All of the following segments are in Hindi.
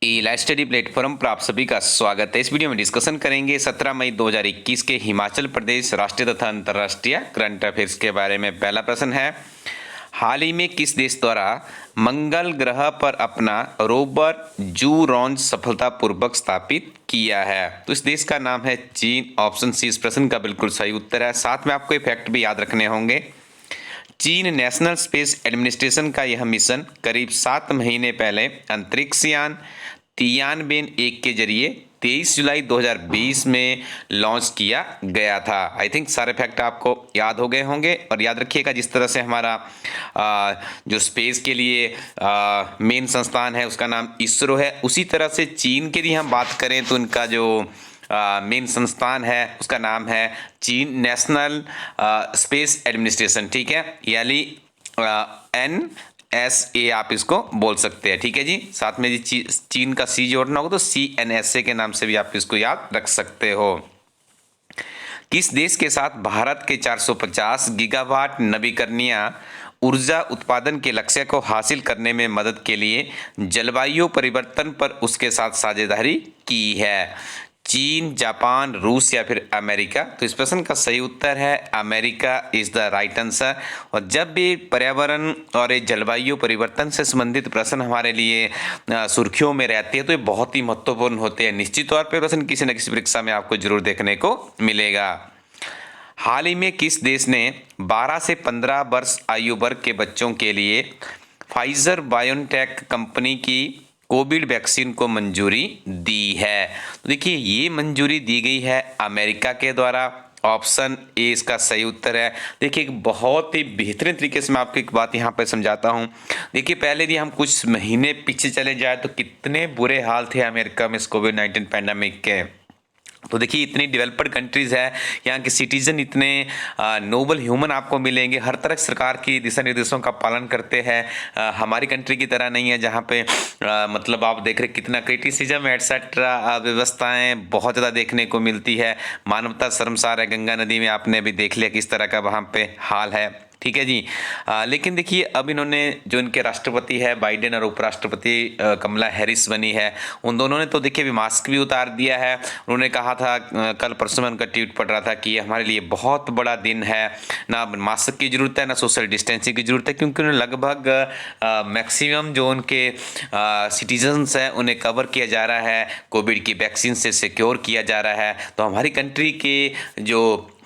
लाइव स्टडी प्लेटफॉर्म पर आप सभी का स्वागत है। इस वीडियो में डिस्कशन करेंगे 17 मई 2021 के हिमाचल प्रदेश राष्ट्रीय तथा अंतर्राष्ट्रीय करंट अफेयर्स के बारे में। पहला प्रश्न है, हाल ही में किस देश द्वारा मंगल ग्रह पर अपना रोवर जूरॉन सफलतापूर्वक स्थापित किया है? तो इस देश का नाम है चीन। ऑप्शन सी इस प्रश्न का बिल्कुल सही उत्तर है। साथ में आपको ये फैक्ट भी याद रखने होंगे, चीन नेशनल स्पेस एडमिनिस्ट्रेशन का यह मिशन करीब 7 महीने पहले अंतरिक्ष यान तियानबेन 1 के जरिए 23 जुलाई 2020 में लॉन्च किया गया था। आई थिंक सारे फैक्ट आपको याद हो गए होंगे। और याद रखिएगा, जिस तरह से हमारा जो स्पेस के लिए मेन संस्थान है उसका नाम इसरो है, उसी तरह से चीन की यदि हम बात करें तो उनका जो मेन संस्थान है उसका नाम है चीन नेशनल स्पेस एडमिनिस्ट्रेशन। ठीक है, यानी NSA आप इसको बोल सकते हैं। ठीक है जी, साथ में जी चीन का सी जोड़ना होगा तो CNSA के नाम से भी आप इसको याद रख सकते हो। किस देश के साथ भारत के 450 गीगावाट नवीकरणीय ऊर्जा उत्पादन के लक्ष्य को हासिल करने में मदद के लिए जलवायु परिवर्तन पर उसके साथ साझेदारी की है? चीन, जापान, रूस या फिर अमेरिका? तो इस प्रश्न का सही उत्तर है America is the right answer. और जब भी पर्यावरण और जलवायु परिवर्तन से संबंधित प्रश्न हमारे लिए सुर्खियों में रहते हैं तो ये बहुत ही महत्वपूर्ण होते हैं। निश्चित तौर पर प्रश्न किसी न किसी परीक्षा में आपको जरूर देखने को मिलेगा। हाल ही में किस देश ने 12 से 15 वर्ष आयु वर्ग के बच्चों के लिए फाइजर बायोनटेक कंपनी की कोविड वैक्सीन को मंजूरी दी है? तो देखिए, ये मंजूरी दी गई है अमेरिका के द्वारा। ऑप्शन ए इसका सही उत्तर है। देखिए, एक बहुत ही बेहतरीन तरीके से मैं आपको एक बात यहाँ पर समझाता हूँ। देखिए, पहले यदि हम कुछ महीने पीछे चले जाए तो कितने बुरे हाल थे अमेरिका में इस कोविड-19 पैंडेमिक के। तो देखिए, इतनी डेवलप्ड कंट्रीज है, यहाँ के सिटीजन इतने नोबल ह्यूमन आपको मिलेंगे, हर तरह सरकार की दिशा निर्देशों का पालन करते हैं। हमारी कंट्री की तरह नहीं है जहाँ पे मतलब आप देख रहे कितना क्रिटिसिज्म एटसेट्रा व्यवस्थाएं बहुत ज़्यादा देखने को मिलती है। मानवता शर्मसार है। गंगा नदी में आपने भी देख लिया किस तरह का वहाँ पे हाल है। ठीक है जी। लेकिन देखिए, अब इन्होंने जो इनके राष्ट्रपति है बाइडेन और उपराष्ट्रपति कमला हैरिस बनी है, उन दोनों ने तो देखिए भी मास्क भी उतार दिया है। उन्होंने कहा था, कल परसों में उनका ट्वीट पढ़ रहा था कि ये हमारे लिए बहुत बड़ा दिन है, ना मास्क की जरूरत है ना सोशल डिस्टेंसिंग की जरूरत है, क्योंकि उन्हें लगभग मैक्सिमम जो उनके सिटीजन्स हैं उन्हें कवर किया जा रहा है, कोविड की वैक्सीन से सिक्योर किया जा रहा है। तो हमारी कंट्री के जो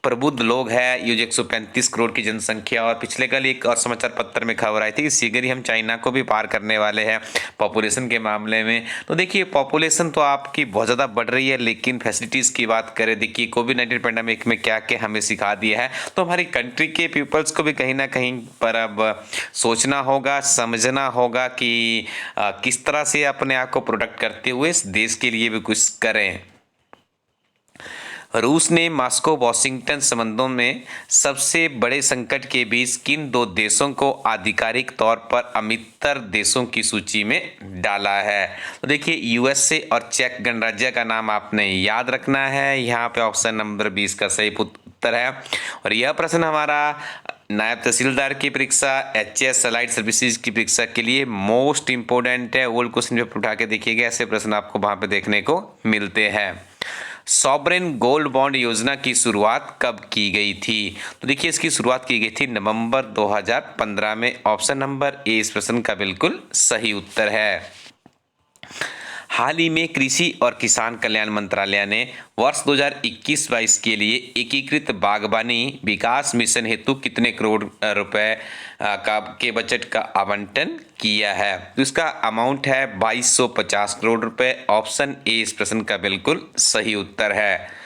प्रबुद्ध लोग हैं, ये जो 135 करोड़ की जनसंख्या, और पिछले कल एक और समाचार पत्र में खबर आई थी कि शीघ्र ही हम चाइना को भी पार करने वाले हैं पॉपुलेशन के मामले में। तो देखिए, पॉपुलेशन तो आपकी बहुत ज़्यादा बढ़ रही है, लेकिन फैसिलिटीज़ की बात करें, देखिए कोविड-19 पैंडेमिक में क्या क्या हमें सिखा दिया है। तो हमारी कंट्री के पीपल्स को भी कहीं ना कहीं पर अब सोचना होगा, समझना होगा कि किस तरह से अपने आप को प्रोटेक्ट करते हुए इस देश के लिए भी कुछ करें। रूस ने मॉस्को वाशिंगटन संबंधों में सबसे बड़े संकट के बीच किन दो देशों को आधिकारिक तौर पर अमित्र देशों की सूची में डाला है? तो देखिए, USA और चेक गणराज्य का नाम आपने याद रखना है। यहाँ पे ऑप्शन नंबर 20 का सही उत्तर है। और यह प्रश्न हमारा नायब तहसीलदार की परीक्षा, HS अलाइड सर्विसेज की परीक्षा के लिए मोस्ट इंपोर्टेंट है। ओल्ड क्वेश्चन पेपर उठा के देखिएगा, ऐसे प्रश्न आपको वहां पे देखने को मिलते हैं। सॉवरेन गोल्ड बॉन्ड योजना की शुरुआत कब की गई थी? तो देखिए, इसकी शुरुआत की गई थी नवंबर 2015 में। ऑप्शन नंबर ए इस प्रश्न का बिल्कुल सही उत्तर है। हाल ही में कृषि और किसान कल्याण मंत्रालय ने वर्ष 2021-22 के लिए एकीकृत बागवानी विकास मिशन हेतु कितने करोड़ रुपए के बजट का आवंटन किया है? तो इसका अमाउंट है 2250 करोड़ रुपए। ऑप्शन ए इस प्रश्न का बिल्कुल सही उत्तर है।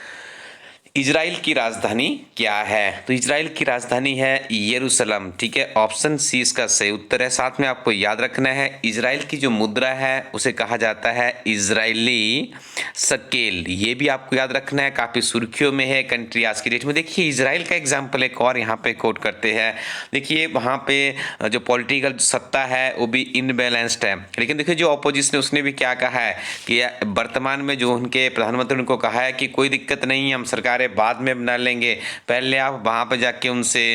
इजराइल की राजधानी क्या है? तो इजराइल की राजधानी है यरूशलेम। ठीक है, ऑप्शन सी इसका सही उत्तर है। साथ में आपको याद रखना है, इजराइल की जो मुद्रा है उसे कहा जाता है इजरायली शकेल। ये भी आपको याद रखना है, काफी सुर्खियों में है कंट्री आज की डेट में। देखिए, इजराइल का एग्जाम्पल एक और यहाँ पे कोट करते हैं। देखिए, वहाँ पे जो पॉलिटिकल सत्ता है वो भी इनबैलेंस्ड है, लेकिन देखिए जो ऑपोजिशन है उसने भी क्या कहा है कि वर्तमान में जो उनके प्रधानमंत्री उनको कहा है कि कोई दिक्कत नहीं है, हम सरकारें है बाद में बना लेंगे, पहले आप वहाँ पर जाके उनसे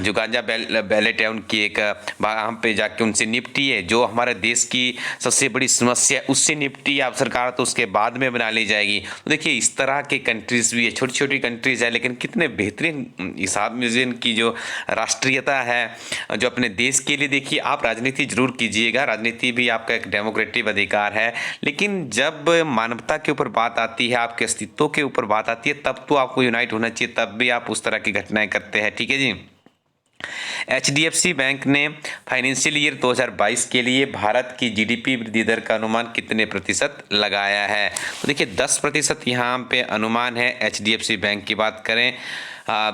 जो गांजा बैलेट है उनकी एक वहाँ पे जाके उनसे निपटिए, जो हमारे देश की सबसे बड़ी समस्या उससे निपटी आप सरकार, तो उसके बाद में बना ली जाएगी। तो देखिए इस तरह के कंट्रीज़ भी है, छोटी छोटी कंट्रीज़ है, लेकिन कितने बेहतरीन हिसाब में इनकी जो राष्ट्रीयता है, जो अपने देश के लिए, देखिए आप राजनीति जरूर कीजिएगा, राजनीति भी आपका एक डेमोक्रेटिक अधिकार है, लेकिन जब मानवता के ऊपर बात आती है, आपके अस्तित्व के ऊपर बात आती है, तब तो आपको यूनाइट होना चाहिए, तब भी आप उस तरह की घटनाएं करते हैं। ठीक है जी। HDFC बैंक ने फाइनेंशियल ईयर 2022 के लिए भारत की जीडीपी वृद्धि दर का अनुमान कितने प्रतिशत लगाया है? तो देखिए 10% यहाँ पे अनुमान है। HDFC बैंक की बात करें,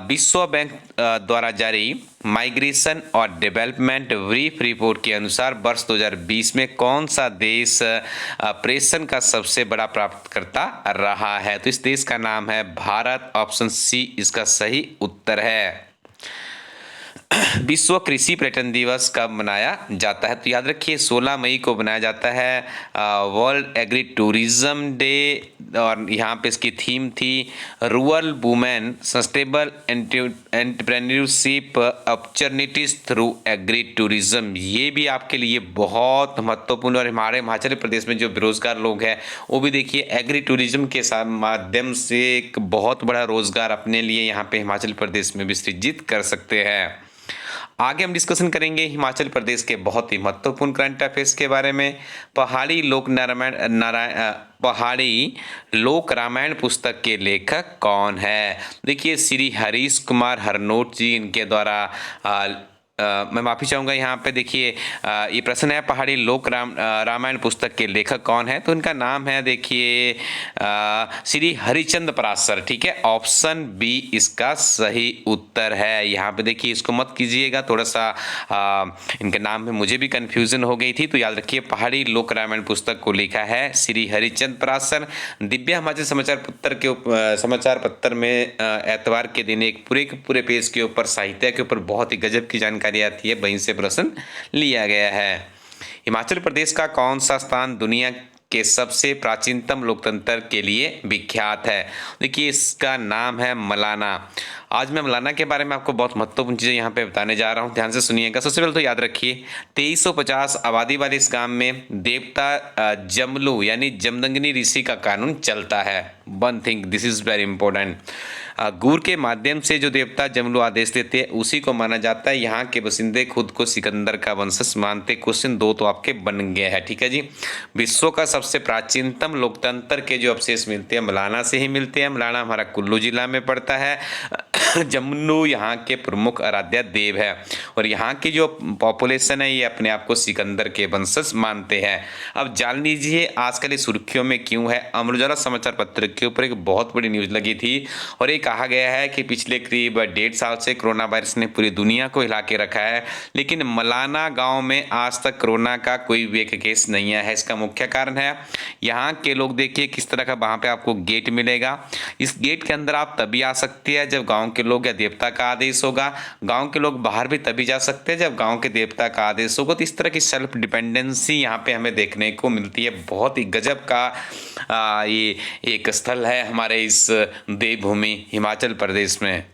विश्व बैंक द्वारा जारी माइग्रेशन और डेवलपमेंट ब्रीफ रिपोर्ट के अनुसार वर्ष 2020 में कौन सा देश प्रेषण का सबसे बड़ा प्राप्तकर्ता रहा है? तो इस देश का नाम है भारत। ऑप्शन सी इसका सही उत्तर है। विश्व कृषि पर्यटन दिवस कब मनाया जाता है? तो याद रखिए 16 मई को मनाया जाता है वर्ल्ड एग्री टूरिज्म डे, और यहाँ पे इसकी थीम थी rural women sustainable entrepreneurship opportunities through agri tourism. ये भी आपके लिए बहुत महत्वपूर्ण, और हमारे हिमाचल प्रदेश में जो बेरोजगार लोग हैं वो भी देखिए एग्री टूरिज्म के माध्यम से एक बहुत बड़ा रोजगार अपने लिए यहाँ पे हिमाचल प्रदेश में भी सृजित कर सकते हैं। आगे हम डिस्कशन करेंगे हिमाचल प्रदेश के बहुत ही महत्वपूर्ण करंट अफेयर्स के बारे में। पहाड़ी लोक रामायण पुस्तक के लेखक कौन है? देखिए श्री हरीश कुमार हरनोट जी, इनके द्वारा मैं माफ़ी चाहूँगा यहाँ पे देखिए ये प्रश्न है पहाड़ी लोक रामायण पुस्तक के लेखक कौन है? तो इनका नाम है देखिए श्री हरिचंद्र पराशर। ठीक है, ऑप्शन बी इसका सही उत्तर है। यहाँ पे देखिए इसको मत कीजिएगा, थोड़ा सा इनके नाम में मुझे भी कन्फ्यूजन हो गई थी, तो याद रखिए पहाड़ी लोक रामायण पुस्तक को लिखा है श्री हरिचंद्र पराशर। दिव्य हिमाचल समाचार पत्र में एतवार के दिन एक पूरे पेज के ऊपर साहित्य के ऊपर बहुत ही गजब की जानकारी आती है, वहीं से प्रश्न लिया गया है। हिमाचल प्रदेश का कौन सा स्थान दुनिया के सबसे प्राचीनतम लोकतंत्र के लिए विख्यात है? देखिए इसका नाम है मलाना। आज मैं मलाना के बारे में आपको बहुत महत्वपूर्ण चीज़ें यहाँ पे बताने जा रहा हूँ, ध्यान से सुनिएगा। सबसे पहले तो याद रखिए 2350 आबादी वाले इस गांव में देवता जमलू यानी जमदंगिनी ऋषि का कानून चलता है। One thing this is very important. गुर के माध्यम से जो देवता जमलू आदेश देते हैं उसी को माना जाता है। यहाँ के बसिंदे खुद को सिकंदर का वंशज मानते। क्वेश्चन 2 तो आपके बन गए हैं। ठीक है जी। विश्व का सबसे प्राचीनतम लोकतंत्र के जो अवशेष मिलते हैं मलाना से ही मिलते हैं। मलाना हमारा कुल्लू जिला में पड़ता है। जमलू यहाँ के प्रमुख आराध्य देव है, और यहाँ की जो पॉपुलेशन है ये अपने आप को सिकंदर के वंशज मानते हैं। अब जान लीजिए आजकल इस सुर्खियों में क्यों है। अमर उजाला समाचार पत्र के ऊपर एक बहुत बड़ी न्यूज लगी थी, और ये कहा गया है कि पिछले करीब 1.5 साल से कोरोना वायरस ने पूरी दुनिया को हिला के रखा है, लेकिन मलाना गाँव में आज तक कोरोना का कोई भी एक केस नहीं आया है। इसका मुख्य कारण है यहाँ के लोग, देखिए किस तरह का वहाँ पे आपको गेट मिलेगा। इस गेट के अंदर आप तभी आ सकते हैं जब गाँव के लोग या देवता का आदेश होगा। गांव के लोग बाहर भी तभी जा सकते हैं जब गांव के देवता का आदेश होगा। तो इस तरह की सेल्फ डिपेंडेंसी यहाँ पे हमें देखने को मिलती है। बहुत ही गजब का ये एक स्थल है हमारे इस देवभूमि हिमाचल प्रदेश में।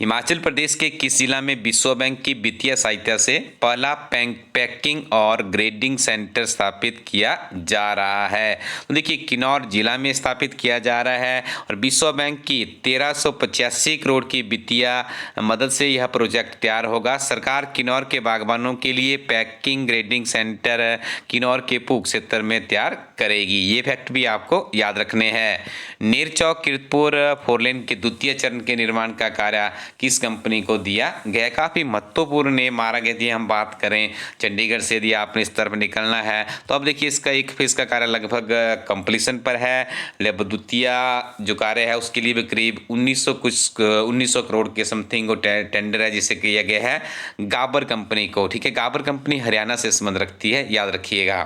हिमाचल प्रदेश के किस जिला में विश्व बैंक की वित्तीय सहायता से पहला पैकिंग और ग्रेडिंग सेंटर स्थापित किया जा रहा है? तो देखिए किन्नौर जिला में स्थापित किया जा रहा है, और विश्व बैंक की 1385 करोड़ की वित्तीय मदद से यह प्रोजेक्ट तैयार होगा। सरकार किन्नौर के बागबानों के लिए पैकिंग ग्रेडिंग सेंटर किन्नौर के पूग क्षेत्र में तैयार करेगी। ये फैक्ट भी आपको याद रखने हैं। नेरचौक कीरतपुर फोरलेन के द्वितीय चरण के निर्माण का कार्य किस कंपनी को दिया गया? काफी महत्वपूर्ण नेम मारा गया थी। हम बात करें चंडीगढ़ से यदि आपने इस तरफ निकलना है तो अब देखिए इसका एक फेज का कार्य लगभग कंप्लीशन पर है। द्वितीय जो कार्य है उसके लिए भी करीब 1900 करोड़ के समथिंग टेंडर है जिसे किया गया है गाबर कंपनी को। ठीक है, गाबर कंपनी हरियाणा से संबंध रखती है, याद रखिएगा।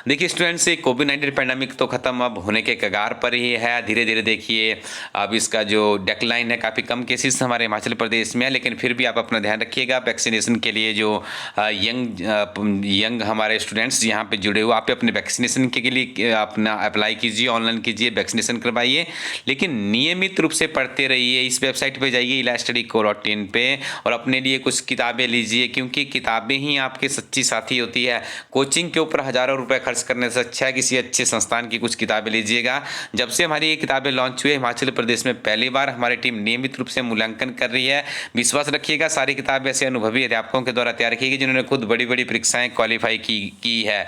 देखिए स्टूडेंट्स, ये कोविड-19 पैंडेमिक तो ख़त्म अब होने के कगार पर ही है। धीरे-धीरे देखिए अब इसका जो डेक्लाइन है, काफ़ी कम केसेस हमारे हिमाचल प्रदेश में है, लेकिन फिर भी आप अपना ध्यान रखिएगा। वैक्सीनेशन के लिए जो यंग हमारे स्टूडेंट्स यहाँ पे जुड़े हुए, आप अपने वैक्सीनेशन के लिए अपना अप्लाई कीजिए, ऑनलाइन कीजिए, वैक्सीनेशन करवाइए, लेकिन नियमित रूप से पढ़ते रहिए। इस वेबसाइट पे जाइए elaststudy.co.in पे और अपने लिए कुछ किताबें लीजिए, क्योंकि किताबें ही आपके सच्ची साथी होती है। कोचिंग के ऊपर हज़ारों रुपए खर्च करने से अच्छा है किसी अच्छे संस्थान की कुछ किताबें लीजिएगा। जब से हमारी ये किताबें लॉन्च हुई है, हिमाचल प्रदेश में पहली बार हमारी टीम नियमित रूप से मूल्यांकन कर रही है। विश्वास रखिएगा, सारी किताबें ऐसे अनुभवी अध्यापकों के द्वारा तैयार की गई जिन्होंने खुद बड़ी-बड़ी परीक्षाएं क्वालिफाई की है।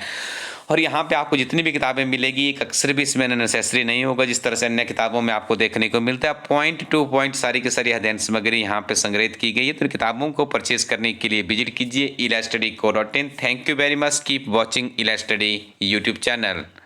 और यहाँ पे आपको जितनी भी किताबें मिलेगी, एक अक्षर भी इसमें नेसेसरी नहीं होगा जिस तरह से अन्य किताबों में आपको देखने को मिलता है। पॉइंट टू पॉइंट सारी की सारी अध्ययन सामग्री यहाँ पे संग्रहित की गई है। तो किताबों को परचेज करने के लिए विजिट कीजिए elaststudy.co.in। Thank you very much, keep watching elaststudy YouTube channel.